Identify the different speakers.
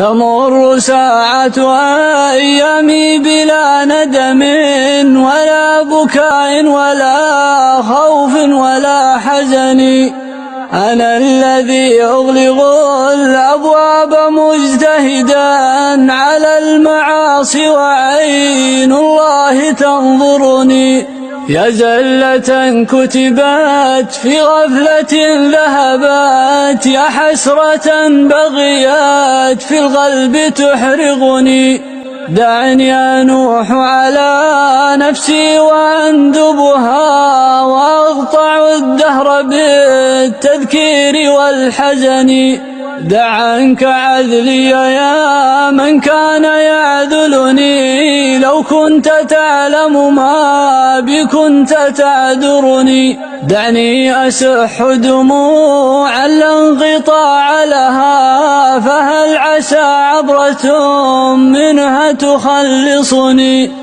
Speaker 1: تمر ساعة أيامي بلا ندم ولا بكاء ولا خوف ولا حزن. أنا الذي أغلق الأبواب مجتهدا على المعاصي وعين الله تنظرني. يا زلة كتبت في غفلة ذهبت، يا حسرة بغيت في القلب تحرقني. دعني أنوح على نفسي وأندبها وأقطع الدهر بالتذكير والحزن. دع عنك عذلي يا من كان يعذلني، لو كنت تعلم ما بي كنت تعذرني. دعني أسح دموعا لا انقطاع لها، فهل عسى عبرة منها تخلصني.